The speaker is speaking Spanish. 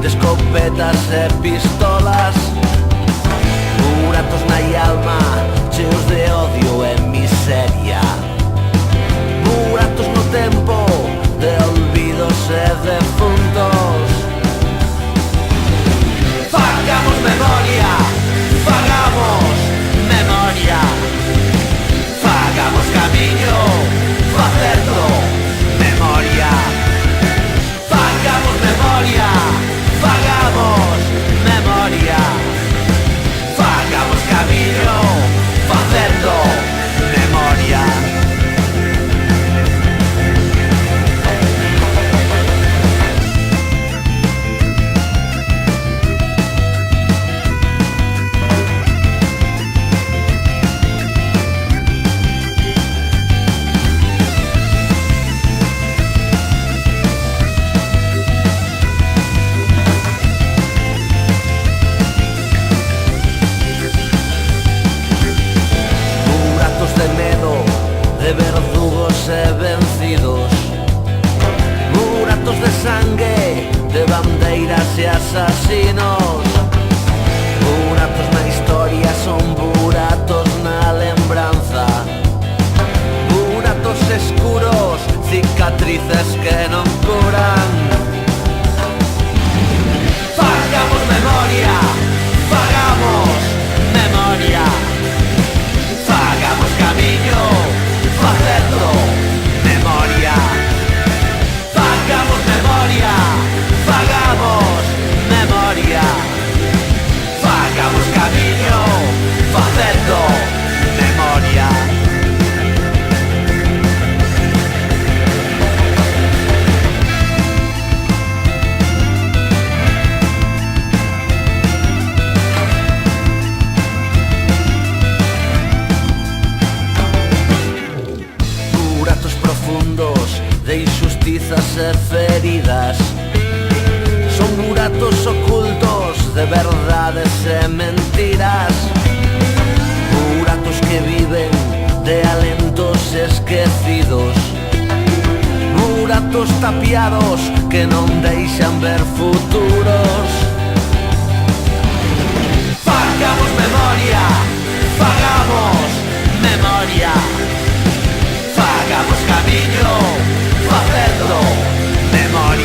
de escopetas e pistolas, buratos na alma cheos de odio e miseria, buratos no tempo de olvidos e defuntos. Fagamos memoria, fagamos memoria, fagamos camiño, facendo memoria. Fagamos memoria, fagamos memoria, fagamos camiño, facendo memoria. De medo, de verdugos e vencidos, buratos de sangue, de bandeiras e asasinos, buratos na historia son buratos na lembranza, buratos escuros, cicatrices que non curan. Fagamos memoria, fagamos memoria, fagamos camiño, facendo memoria. Fagamos memoria, fagamos memoria, fagamos camiño, facendo memoria. De injustizas e feridas, son buratos ocultos de verdades e mentiras, buratos que viven de alentos esquecidos, buratos tapiados que non deixan ver futuros. Fagamos memoria, fagamos memoria, fagamos camiño, facendo memoria.